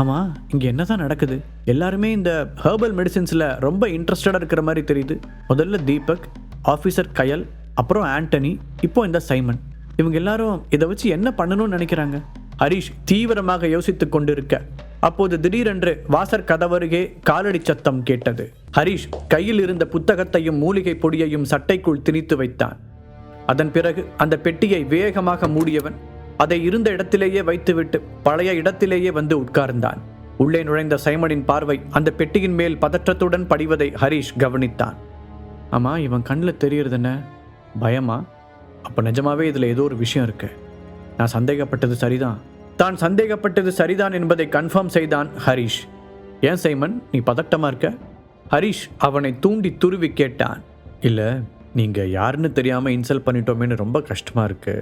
ஆமாம், இங்கே என்ன தான் நடக்குது? எல்லாருமே இந்த ஹெர்பல் மெடிசின்ஸில் ரொம்ப இன்ட்ரெஸ்டடாக இருக்கிற மாதிரி தெரியுது. முதல்ல தீபக், ஆஃபீஸர் கயல், அப்புறம் ஆண்டனி, இப்போ இந்த சைமன். இவங்க எல்லாரும் இதை வச்சு என்ன பண்ணணும்னு நினைக்கிறாங்க? ஹரிஷ் தீவிரமாக யோசித்துக் கொண்டிருக்க அப்போது திடீரென்று வாசற் கதவருகே காலடி சத்தம் கேட்டது. ஹரிஷ் கையில் இருந்த புத்தகத்தையும் மூலிகை பொடியையும் சட்டைக்குள் திணித்து வைத்தான். அதன் பிறகு அந்த பெட்டியை வேகமாக மூடியவன் அதை இருந்த இடத்திலேயே வைத்துவிட்டு பழைய இடத்திலேயே வந்து உட்கார்ந்தான். உள்ளே நுழைந்த சைமனின் பார்வை அந்த பெட்டியின் மேல் பதற்றத்துடன் படிவதை ஹரிஷ் கவனித்தான். ஆமா, இவன் கண்ணில் தெரியறது என்ன? பயமா? அப்ப நிஜமாவே இதுல ஏதோ ஒரு விஷயம் இருக்கு. நான் சந்தேகப்பட்டது சரிதான். தான் சந்தேகப்பட்டது சரிதான் என்பதை கன்ஃபார்ம் செய்தான் ஹரிஷ். ஏன் சைமன், நீ பதட்டமா இருக்க? ஹரிஷ் அவனை தூண்டி துருவி கேட்டான். இல்ல, நீங்க யாருன்னு தெரியாம இன்சல்ட் பண்ணிட்டோமேன்னு ரொம்ப கஷ்டமா இருக்கு.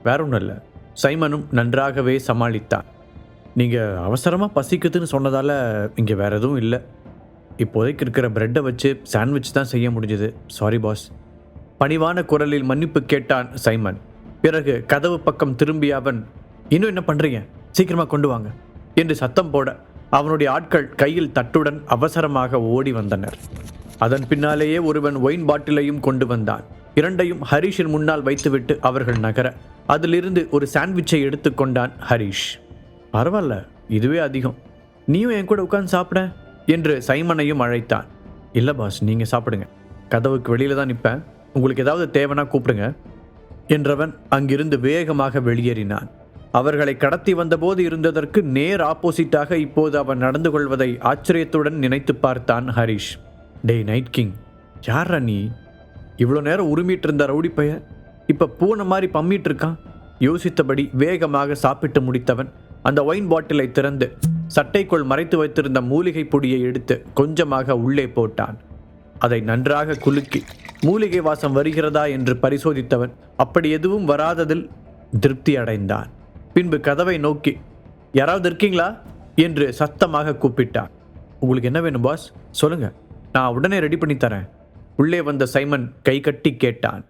வேற ஒன்றும் இல்லை. சைமனும் நன்றாகவே சமாளித்தான். நீங்க அவசரமா பசிக்குதுன்னு சொன்னதால இங்க வேற எதுவும் இல்லை. இப்போதைக்கு இருக்கிற பிரெட்டை வச்சு சாண்ட்விச் தான் செய்ய முடிஞ்சது. Sorry boss. பணிவான குரலில் மன்னிப்பு கேட்டான் சைமன். பிறகு கதவு பக்கம் திரும்பிய அவன், இன்னும் என்ன பண்றீங்க? சீக்கிரமா கொண்டு வாங்க என்று சத்தம் போட அவனுடைய ஆட்கள் கையில் தட்டுடன் அவசரமாக ஓடி வந்தனர். அதன் பின்னாலேயே ஒருவன் ஒயின் பாட்டிலையும் கொண்டு வந்தான். இரண்டையும் ஹரிஷின் முன்னால் வைத்துவிட்டு அவர்கள் நகர அதிலிருந்து ஒரு சாண்ட்விச்சை எடுத்துக்கொண்டான் ஹரிஷ். பரவாயில்ல, இதுவே அதிகம். நீயும் என் கூட உட்கார்ந்து சாப்பிட என்று சைமனையும் அழைத்தான். இல்லை பாஸ், நீங்க சாப்பிடுங்க. கதவுக்கு வெளியில தான் நிற்பேன். உங்களுக்கு ஏதாவது தேவைன்னா கூப்பிடுங்க என்றவன் அங்கிருந்து வேகமாக வெளியேறினான். அவர்களை கடத்தி வந்தபோது இருந்ததற்கு நேர் ஆப்போசிட்டாக இப்போது அவன் நடந்து கொள்வதை ஆச்சரியத்துடன் நினைத்து பார்த்தான் ஹரிஷ். டேய் நைட் கிங், யாரா நீ? இவ்வளோ நேரம் உரிமிட்டு இருந்த ரவுடி பைய இப்போ பூனை மாதிரி பம்மிட்டு இருக்கான். யோசித்தபடி வேகமாக சாப்பிட்டு முடித்தவன் அந்த ஒயின் பாட்டிலை திறந்து சட்டைக்குள் மறைத்து வைத்திருந்த மூலிகை பொடியை எடுத்து கொஞ்சமாக உள்ளே போட்டான். அதை நன்றாக குலுக்கி மூலிகை வாசம் வருகிறதா என்று பரிசோதித்தவன் அப்படி எதுவும் வராததில் திருப்தி அடைந்தான். பின்பு கதவை நோக்கி, யாராவது இருக்கீங்களா என்று சத்தமாக கூப்பிட்டான். உங்களுக்கு என்ன வேணும் பாஸ்? சொல்லுங்க, நான் உடனே ரெடி பண்ணி தரேன். உள்ளே வந்த சைமன் கை கட்டி கேட்டான்.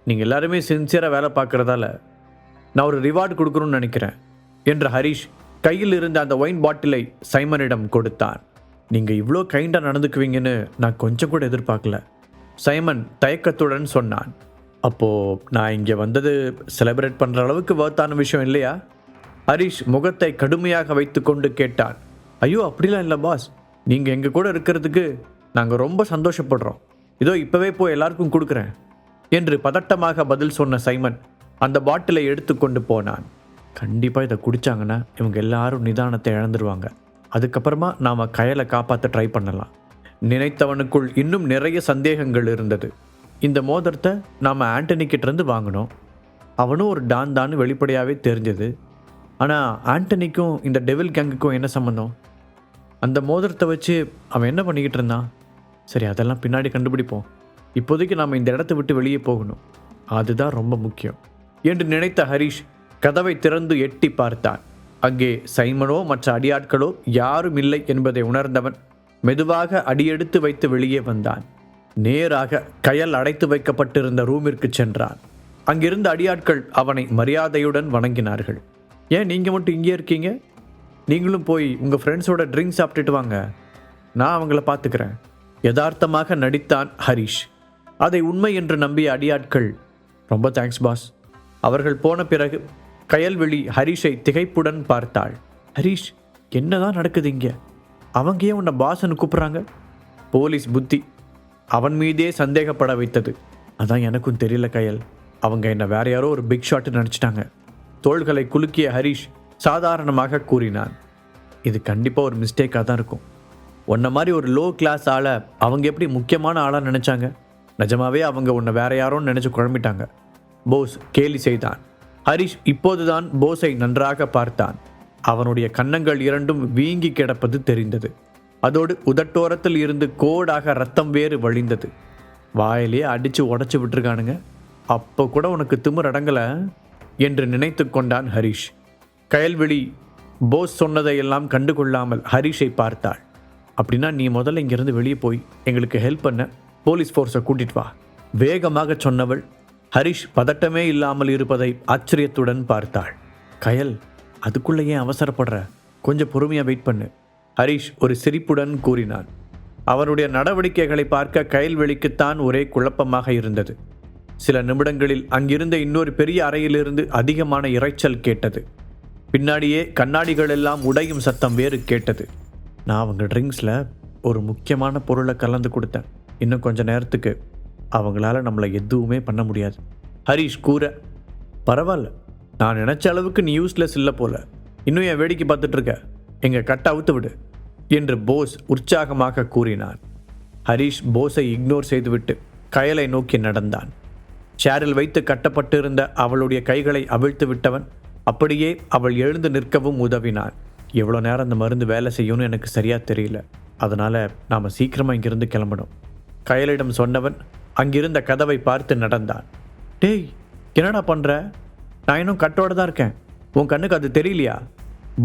நீங்கள் எல்லாருமே சின்சியராக வேலை பார்க்குறதால நான் ஒரு ரிவார்டு கொடுக்கணும்னு நினைக்கிறேன் என்ற ஹரிஷ் கையில் இருந்த அந்த ஒயின் பாட்டிலை சைமனிடம் கொடுத்தான். நீங்கள் இவ்வளோ கைண்டாக நடந்துக்குவீங்கன்னு நான் கொஞ்சம் கூட எதிர்பார்க்கல, சைமன் தயக்கத்துடன் சொன்னான். அப்போது நான் இங்கே வந்தது செலிப்ரேட் பண்ணுற அளவுக்கு வர்த்தான விஷயம் இல்லையா? ஹரிஷ் முகத்தை கடுமையாக வைத்து கொண்டு கேட்டான். ஐயோ, அப்படிலாம் இல்லை பாஸ். நீங்கள் எங்கள் கூட இருக்கிறதுக்கு நாங்கள் ரொம்ப சந்தோஷப்படுறோம். இதோ இப்போவே போய் எல்லாருக்கும் கொடுக்குறேன் என்று பதட்டமாக பதில் சொன்ன சைமன் அந்த பாட்டிலை எடுத்து கொண்டு போனான். கண்டிப்பாக இதை குடித்தாங்கன்னா இவங்க எல்லாரும் நிதானத்தை இழந்துருவாங்க. அதுக்கப்புறமா நாம் கயலை காப்பாற்ற ட்ரை பண்ணலாம். நினைத்தவனுக்குள் இன்னும் நிறைய சந்தேகங்கள் இருந்தது. இந்த மோதிரத்தை நாம் ஆண்டனிக்கிட்டேருந்து வாங்கினோம். அவனும் ஒரு டான் தான் வெளிப்படையாகவே தெரிஞ்சது. ஆனால் ஆண்டனிக்கும் இந்த டெவில் கேங்குக்கும் என்ன சம்மந்தம்? அந்த மோதிரத்தை வச்சு அவன் என்ன பண்ணிக்கிட்டு இருந்தான்? சரி, அதெல்லாம் பின்னாடி கண்டுபிடிப்போம். இப்போதைக்கு நாம் இந்த இடத்த விட்டு வெளியே போகணும், அதுதான் ரொம்ப முக்கியம் என்று நினைத்த ஹரிஷ் கதவை திறந்து எட்டி பார்த்தான். அங்கே சைமனோ மற்ற அடியாட்களோ யாரும் இல்லை என்பதை உணர்ந்தவன் மெதுவாக அடியெடுத்து வைத்து வெளியே வந்தான். நேராக கயல் அடைத்து வைக்கப்பட்டிருந்த ரூமிற்கு சென்றான். அங்கிருந்த அடியாட்கள் அவனை மரியாதையுடன் வணங்கினார்கள். ஏன் நீங்கள் மட்டும் இங்கே இருக்கீங்க? நீங்களும் போய் உங்கள் ஃப்ரெண்ட்ஸோட ட்ரிங்க் சாப்பிட்டுட்டு வாங்க, நான் அவங்கள பார்த்துக்கிறேன் யதார்த்தமாக நடித்தான் ஹரிஷ். அதை உண்மை என்று நம்பிய அடியாட்கள், ரொம்ப தேங்க்ஸ் பாஸ். அவர்கள் போன பிறகு கயல்விழி ஹரிஷை திகைப்புடன் பார்த்தாள். ஹரிஷ், என்னதான் நடக்குது இங்கே? அவங்க ஏன் உன்னை பாஸ்ன்னு கூப்பிட்றாங்க? போலீஸ் புத்தி அவன் மீதே சந்தேகப்பட வைத்தது. அதான் எனக்கும் தெரியல கயல். அவங்க என்னை வேற யாரோ ஒரு பிக் ஷாட்டு நினச்சிட்டாங்க. தோள்களை குலுக்கிய ஹரிஷ் சாதாரணமாக கூறினான். இது கண்டிப்பாக ஒரு மிஸ்டேக்காக தான் இருக்கும். உன்ன மாதிரி ஒரு லோ கிளாஸ் ஆளை அவங்க எப்படி முக்கியமான ஆளாக நினச்சாங்க? நிஜமாவே அவங்க உன்னை வேற யாரோன்னு நினச்சி குழம்பிட்டாங்க, போஸ் கேலி செய்தான். ஹரிஷ் இப்போதுதான் போஸை நன்றாக பார்த்தான். அவனுடைய கன்னங்கள் இரண்டும் வீங்கி கிடப்பது தெரிந்தது. அதோடு உதட்டோரத்தில் இருந்து கோடாக ரத்தம் வேறு வழிந்தது. வாயிலேயே அடித்து உடச்சி விட்டுருக்கானுங்க. அப்போ கூட உனக்கு திமிர் அடங்கலை என்று நினைத்து கொண்டான் ஹரிஷ். கயல்விழி போஸ் சொன்னதையெல்லாம் கண்டுகொள்ளாமல் ஹரிஷை பார்த்தாள். அப்படின்னா நீ முதல்ல இங்கிருந்து வெளியே போய் எங்களுக்கு ஹெல்ப் பண்ண போலீஸ் ஃபோர்ஸை கூட்டிட்டு வா, வேகமாக சொன்னவள் ஹரிஷ் பதட்டமே இல்லாமல் இருப்பதை ஆச்சரியத்துடன் பார்த்தாள். கயல், அதுக்குள்ளே ஏன் அவசரப்படுற? கொஞ்சம் பொறுமையாக வெயிட் பண்ணு, ஹரிஷ் ஒரு சிரிப்புடன் கூறினான். அவனுடைய நடவடிக்கைகளை பார்க்க கயல்வெளிக்குத்தான் ஒரே குழப்பமாக இருந்தது. சில நிமிடங்களில் அங்கிருந்த இன்னொரு பெரிய அறையிலிருந்து அதிகமான இரைச்சல் கேட்டது. பின்னாடியே கண்ணாடிகள் எல்லாம் உடையும் சத்தம் வேறு கேட்டது. நான் அவங்க ட்ரிங்க்ஸில் ஒரு முக்கியமான பொருளை கலந்து கொடுத்தேன். இன்னும் கொஞ்ச நேரத்துக்கு அவங்களால நம்மளை எதுவுமே பண்ண முடியாது, ஹரிஷ் கூற. பரவாயில்ல, நான் நினச்ச அளவுக்கு நீ யூஸ்லெஸ் இல்லை போல. இன்னும் என் வேடிக்கை பார்த்துட்ருக்க, எங்கள் கட்டை அவுத்து விடு என்று போஸ் உற்சாகமாக கூறினான். ஹரிஷ் போஸை இக்னோர் செய்துவிட்டு கயலை நோக்கி நடந்தான். சேரில் வைத்து கட்டப்பட்டிருந்த அவளுடைய கைகளை அவிழ்த்து விட்டவன் அப்படியே அவள் எழுந்து நிற்கவும் உதவினான். எவ்வளோ நேரம் அந்த மருந்து வேலை செய்யும்னு எனக்கு சரியாக தெரியல, அதனால் நாம் சீக்கிரமாக இங்கிருந்து கிளம்பணும், கயலிடம் சொன்னவன் அங்கிருந்த கதவை பார்த்து நடந்தான். டேய், என்னடா பண்ணுற? நான் இன்னும் கட்டோடு தான் இருக்கேன், உன் கண்ணுக்கு அது தெரியலையா?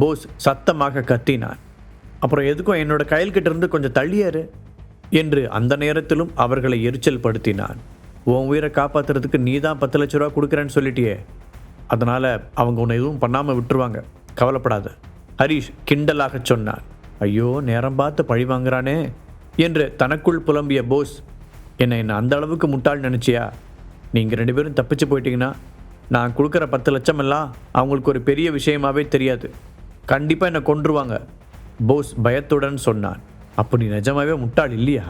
போஸ் சத்தமாக கத்தினான். அப்புறம் எதுக்கும் என்னோட கயல்கிட்ட இருந்து கொஞ்சம் தள்ளியாரு என்று அந்த நேரத்திலும் அவர்களை எரிச்சல் படுத்தினான். உன் உயிரை காப்பாற்றுறதுக்கு நீ தான் 10 லட்ச ரூபா கொடுக்குறேன்னு சொல்லிட்டியே, அதனால் அவங்க உன்னை எதுவும் பண்ணாமல் விட்டுருவாங்க, கவலைப்படாத, ஹரிஷ் கிண்டலாக சொன்னான். ஐயோ, நேரம் பார்த்து பழி வாங்குறானே என்று தனக்குள் புலம்பிய போஸ், என்னை அந்த அளவுக்கு முட்டாள் நினச்சியா? நீங்கள் 2 பேரும் தப்பிச்சு போயிட்டீங்கன்னா நான் கொடுக்குற 10 லட்சம் எல்லாம் அவங்களுக்கு ஒரு பெரிய விஷயமாவே தெரியாது, கண்டிப்பாக என்னை கொன்றுவாங்க, போஸ் பயத்துடன் சொன்னான். அப்படி நிஜமாவே முட்டாள் இல்லையா?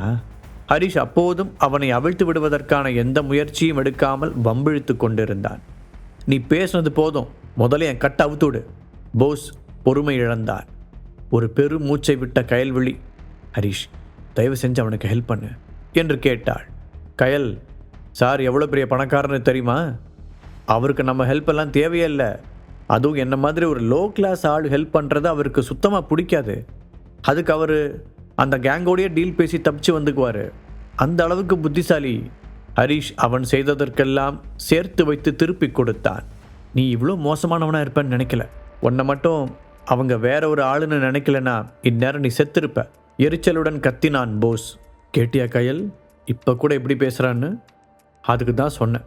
ஹரிஷ் அப்போதும் அவனை அவிழ்த்து விடுவதற்கான எந்த முயற்சியும் எடுக்காமல் வம்பிழுத்து கொண்டிருந்தான். நீ பேசுனது போதும், முதல்ல என் கட்டை அவுத்து விடு. போஸ் பொறுமை இழந்தான். ஒரு பெரு மூச்சை விட்ட கயல்விழி, ஹரிஷ் தயவு செஞ்சு அவனுக்கு ஹெல்ப் பண்ணு என்று கேட்டாள். கயல், சார் எவ்வளோ பெரிய பணக்காரன்னு தெரியுமா? அவருக்கு நம்ம ஹெல்ப் எல்லாம் தேவையே இல்லை. அதுவும் என்ன மாதிரி ஒரு லோ கிளாஸ் ஆள் ஹெல்ப் பண்ணுறது அவருக்கு சுத்தமாக பிடிக்காது. அதுக்கு அவர் அந்த கேங்கோடையே டீல் பேசி தப்பிச்சு வந்துக்குவார். அந்த அளவுக்கு புத்திசாலி. ஹரிஷ் அவன் செய்ததற்கெல்லாம் சேர்த்து வைத்து திருப்பி கொடுத்தான். நீ இவ்வளோ மோசமானவனாக இருப்பேன்னு நினைக்கல. உன்னை மட்டும் அவங்க வேற ஒரு ஆளுன்னு நினைக்கலனா இந்நேரம் நீ செத்திருப்ப, எரிச்சலுடன் கத்தினான் போஸ். கேட்டியா கயல், இப்போ கூட எப்படி பேசுகிறான்னு? அதுக்கு தான் சொன்னேன்.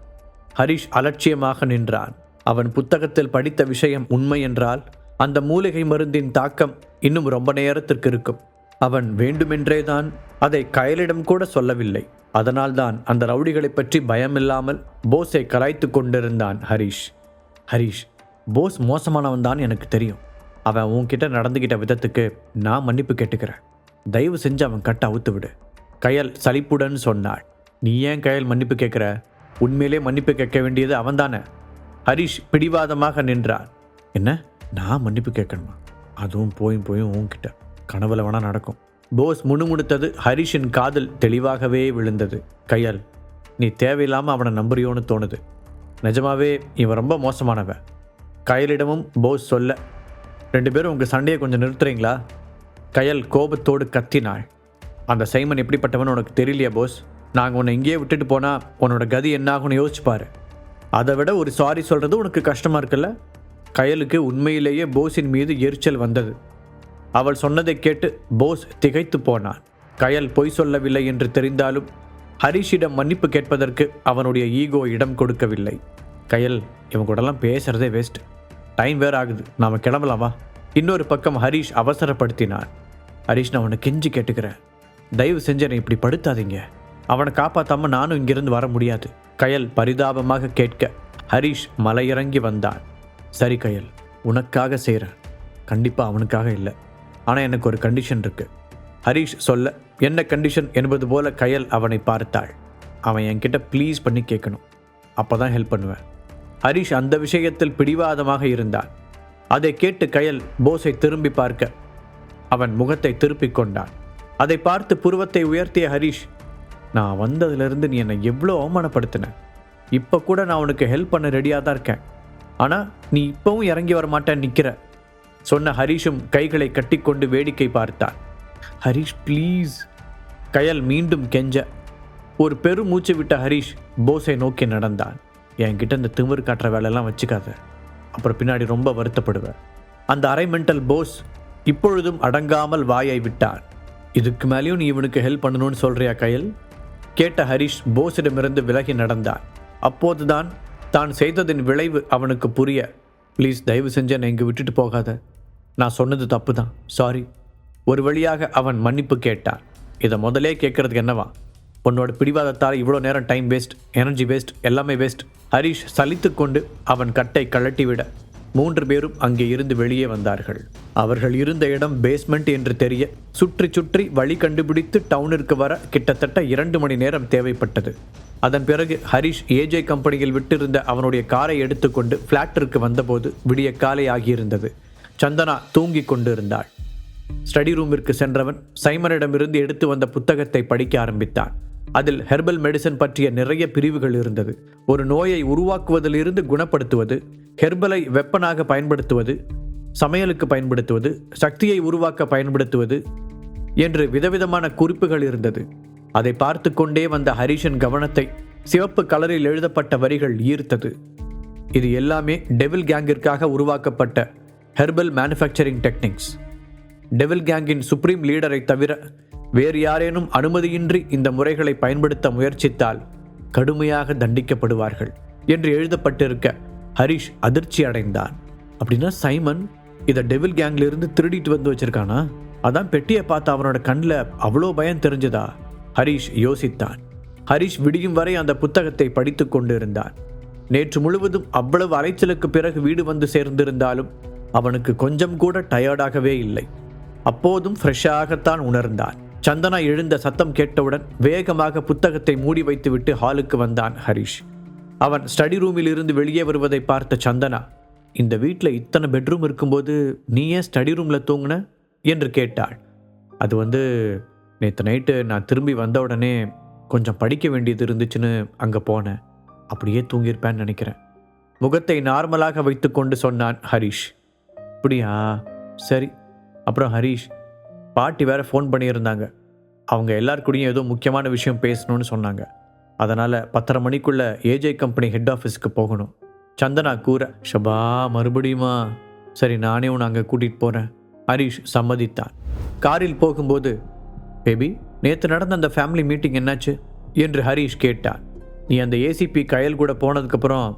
ஹரிஷ் அலட்சியமாக நின்றான். அவன் புத்தகத்தில் படித்த விஷயம் உண்மை என்றால் அந்த மூலிகை மருந்தின் தாக்கம் இன்னும் ரொம்ப நேரத்திற்கு இருக்கும். அவன் வேண்டுமென்றே தான் அதை கயலிடம் கூட சொல்லவில்லை. அதனால்தான் அந்த ரவுடிகளை பற்றி பயமில்லாமல் போஸை கலாய்த்து கொண்டிருந்தான் ஹரிஷ். ஹரிஷ், போஸ் மோசமானவன் தான் எனக்கு தெரியும். அவன் உன்கிட்ட நடந்துகிட்ட விதத்துக்கு நான் மன்னிப்பு கேட்டுக்கிறேன். தயவு செஞ்சு அவன் கட்ட அவுத்து விடு, கயல் சலிப்புடன் சொன்னாள். நீ ஏன் கயல் மன்னிப்பு கேட்குற? உண்மையிலே மன்னிப்பு கேட்க வேண்டியது அவன்தானே? ஹரிஷ் பிடிவாதமாக நின்றான். என்ன, நான் மன்னிப்பு கேட்கணுமா? அதுவும் போயும் உன்கிட்ட கனவுல வேணா நடக்கும். போஸ் முணுமுணுத்தது ஹரிஷின் காதில் தெளிவாகவே விழுந்தது. கயல், நீ தேவையில்லாமல் அவனை நம்புறியோன்னு தோணுது. நிஜமாவே இவன் ரொம்ப மோசமானவன். கயலிடமும் போஸ் சொல்ல, 2 பேரும் உங்கள் சண்டையை கொஞ்சம் நிறுத்துறீங்களா? கயல் கோபத்தோடு கத்தினாள். அந்த சைமன் எப்படிப்பட்டவன் உனக்கு தெரியலையா போஸ்? நாங்கள் உன்னை இங்கேயே விட்டுட்டு போனால் உன்னோட கதி என்னாகும்னு யோசிச்சுப்பாரு. அதை விட ஒரு சாரி சொல்கிறது உனக்கு கஷ்டமாக இருக்குல்ல? கயலுக்கு உண்மையிலேயே போஸின் மீது எரிச்சல் வந்தது. அவள் சொன்னதை கேட்டு போஸ் திகைத்து போனான். கயல் பொய் சொல்லவில்லை என்று தெரிந்தாலும் ஹரிஷிடம் மன்னிப்பு கேட்பதற்கு அவனுடைய ஈகோ இடம் கொடுக்கவில்லை. கயல், இவன் கூடலாம் பேசுகிறதே வேஸ்ட், டைம் வேறு ஆகுது, நாம் கிளம்பலாமா? இன்னொரு பக்கம் ஹரிஷ் அவசரப்படுத்தினான். ஹரிஷ், நான் அவனை கெஞ்சி கேட்டுக்கிறேன், தயவு செஞ்சு என்னை இப்படி படுத்தாதீங்க. அவனை காப்பாற்றாமல் நானும் இங்கிருந்து வர முடியாது, கயல் பரிதாபமாக கேட்க ஹரிஷ் மலையிறங்கி வந்தான். சரி கயல், உனக்காக செய்கிறேன், கண்டிப்பாக அவனுக்காக இல்லை. ஆனால் எனக்கு ஒரு கண்டிஷன் இருக்கு, ஹரிஷ் சொல்ல. என்ன கண்டிஷன் என்பது போல கயல் அவனை பார்த்தாள். அவன் என்கிட்ட ப்ளீஸ் பண்ணி கேட்கணும், அப்போ தான் ஹெல்ப் பண்ணுவேன். ஹரிஷ் அந்த விஷயத்தில் பிடிவாதமாக இருந்தான். அதை கேட்டு கயல் போஸை திரும்பி பார்க்க அவன் முகத்தை திருப்பிக் கொண்டான். அதை பார்த்து புருவத்தை உயர்த்திய ஹரிஷ், நான் வந்ததுலேருந்து நீ என்னை எவ்வளோ அவமானப்படுத்தின. இப்போ கூட நான் உனக்கு ஹெல்ப் பண்ண ரெடியாக தான் இருக்கேன், ஆனால் நீ இப்போவும் இறங்கி வர மாட்டேன்னு நிற்கிற சொன்ன ஹரிஷும் கைகளை கட்டிக்கொண்டு வேடிக்கை பார்த்தான். ஹரிஷ் ப்ளீஸ், கயல் மீண்டும் கெஞ்ச. ஒரு பெரு மூச்சு விட்ட ஹரிஷ் போஸை நோக்கி நடந்தான். என்கிட்ட இந்த திமிரு காட்டுற வேலையெல்லாம் வச்சுக்காத, அப்புறம் பின்னாடி ரொம்ப வருத்தப்படுவேன். அந்த அரை மென்டல் போஸ் இப்பொழுதும் அடங்காமல் வாயை விட்டான். இதுக்கு மேலேயும் நீ இவனுக்கு ஹெல்ப் பண்ணணும்னு சொல்றியா கயல்? கேட்ட ஹரிஷ் போஸிடமிருந்து விலகி நடந்தான். அப்போதுதான் தான் செய்ததின் விளைவு அவனுக்கு புரிய, ப்ளீஸ் தயவு செஞ்சு என்னை இங்கே விட்டுட்டு போகாத, நான் சொன்னது தப்பு தான், சாரி. ஒரு வழியாக அவன் மன்னிப்பு கேட்டான். இதை முதலே கேட்கறதுக்கு என்னவா? உன்னோட பிடிவாதத்தால் இவ்வளோ நேரம் டைம் வேஸ்ட், எனர்ஜி வேஸ்ட், எல்லாமே வேஸ்ட். ஹரிஷ் சலித்து கொண்டு அவன் கட்டை கழட்டிவிட 3 பேரும் அங்கே இருந்து வெளியே வந்தார்கள். அவர்கள் இருந்த இடம் பேஸ்மெண்ட் என்று தெரிய சுற்றி சுற்றி வழி கண்டுபிடித்து டவுனிற்கு வர கிட்டத்தட்ட 2 மணி நேரம் தேவைப்பட்டது. அதன் பிறகு ஹரிஷ் ஏஜே கம்பெனியில் விட்டிருந்த அவனுடைய காரை எடுத்துக்கொண்டு ஃப்ளாட்டிற்கு வந்தபோது விடிய காலை ஆகியிருந்தது. சந்தனா தூங்கி கொண்டிருந்தாள். ஸ்டடி ரூமிற்கு சென்றவன் சைமனிடமிருந்து எடுத்து வந்த புத்தகத்தை படிக்க ஆரம்பித்தான். அதில் ஹெர்பல் மெடிசன் பற்றிய நிறைய பிரிவுகள் இருந்தது. ஒரு நோயை உருவாக்குவதிலிருந்து குணப்படுத்துவது, ஹெர்பலை வெப்பனாக பயன்படுத்துவது, சமையலுக்கு பயன்படுத்துவது, சக்தியை உருவாக்க பயன்படுத்துவது என்று விதவிதமான குறிப்புகள் இருந்தது. அதை பார்த்து கொண்டே வந்த ஹரிஷின் கவனத்தை சிவப்பு கலரில் எழுதப்பட்ட வரிகள் ஈர்த்தது. இது எல்லாமே டெவில் கேங்கிற்காக உருவாக்கப்பட்ட ஹெர்பல் மேனுஃபேக்சரிங் டெக்னிக்ஸ். டெவில் கேங்கின் சுப்ரீம் லீடரை தவிர வேறு யாரேனும் அனுமதியின்றி இந்த முறைகளை பயன்படுத்த முயற்சித்தால் கடுமையாக தண்டிக்கப்படுவார்கள் என்று எழுதப்பட்டிருக்க ஹரிஷ் அதிர்ச்சி அடைந்தான். அப்படின்னா சைமன் இதை டெவில் கேங்லிருந்து திருடிட்டு வந்து வச்சிருக்கானா? அதான் பெட்டியை பார்த்து அவனோட கண்ணில் அவ்வளோ பயம் தெரிஞ்சதா? ஹரிஷ் யோசித்தான். ஹரிஷ் விடியும் வரை அந்த புத்தகத்தை படித்து கொண்டிருந்தான். நேற்று முழுவதும் அவ்வளவு அலைச்சலுக்கு பிறகு வீடு வந்து சேர்ந்திருந்தாலும் அவனுக்கு கொஞ்சம் கூட டயர்டாகவே இல்லை. அப்போதும் ஃப்ரெஷ்ஷாகத்தான் உணர்ந்தான். சந்தனா எழுந்த சத்தம் கேட்டவுடன் வேகமாக புத்தகத்தை மூடி வைத்துவிட்டு ஹாலுக்கு வந்தான் ஹரிஷ். அவன் ஸ்டடி ரூமில் இருந்து வெளியே வருவதை பார்த்த சந்தனா, இந்த வீட்டில் இத்தனை பெட்ரூம் இருக்கும்போது நீ ஏன் ஸ்டடி ரூமில் தூங்குன என்று கேட்டாள். அது நேற்று நைட்டு நான் திரும்பி வந்த உடனே கொஞ்சம் படிக்க வேண்டியது இருந்துச்சுன்னு அங்கே போனேன். அப்படியே தூங்கியிருப்பேன்னு நினைக்கிறேன். முகத்தை நார்மலாக வைத்துக்கொண்டு சொன்னான் ஹரிஷ். அப்படியா, சரி. அப்புறம் ஹரிஷ், பாட்டி வேற ஃபோன் பண்ணியிருந்தாங்க. அவங்க எல்லாருக்கூடையும் ஏதோ முக்கியமான விஷயம் பேசணும்னு சொன்னாங்க. அதனால் 10:30 மணிக்குள்ளே ஏஜே கம்பெனி ஹெட் ஆஃபீஸுக்கு போகணும். சந்தனா கூற, ஷபா மறுபடியுமா? சரி, நானே உன்னை அங்கே கூட்டிகிட்டு போகிறேன். ஹரிஷ் சம்மதித்தான். காரில் போகும்போது, பேபி, நேற்று நடந்த அந்த ஃபேமிலி மீட்டிங் என்னாச்சு என்று ஹரிஷ் கேட்டான். நீ அந்த ஏசிபி கயல் கூட போனதுக்கப்புறம்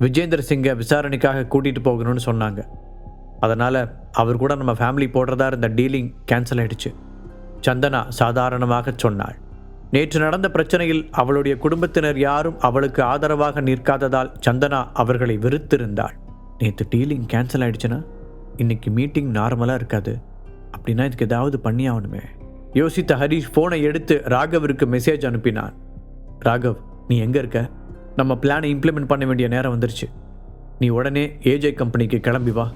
விஜேந்தர் சிங்கை விசாரணைக்காக கூட்டிகிட்டு போகணும்னு சொன்னாங்க. அதனால் அவர் கூட நம்ம ஃபேமிலி போடுறதா இருந்த டீலிங் கேன்சல் ஆகிடுச்சு. சந்தனா சாதாரணமாக சொன்னாள். நேற்று நடந்த பிரச்சனையில் அவளுடைய குடும்பத்தினர் யாரும் அவளுக்கு ஆதரவாக நிற்காததால் சந்தனா அவர்களை வெறுத்திருந்தாள். நேற்று டீலிங் கேன்சல் ஆகிடுச்சுன்னா இன்னைக்கு மீட்டிங் நார்மலாக இருக்காது. அப்படின்னா இதுக்கு ஏதாவது பண்ணி ஆகணுமே யோசித்த ஹரிஷ் ஃபோனை எடுத்து ராகவிற்கு மெசேஜ் அனுப்பினான். ராகவ், நீ எங்கே இருக்க? நம்ம பிளானை இம்ப்ளிமெண்ட் பண்ண வேண்டிய நேரம் வந்துருச்சு. நீ உடனே ஏஜே கம்பெனிக்கு கிளம்பி வா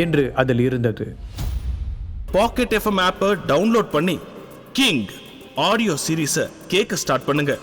என்று அதில் இருந்தது. பாக்கெட் எஃப்எம் ஆப்பை டவுன்லோட் பண்ணி கிங் ஆடியோ சீரீஸை கேட்க ஸ்டார்ட் பண்ணுங்க.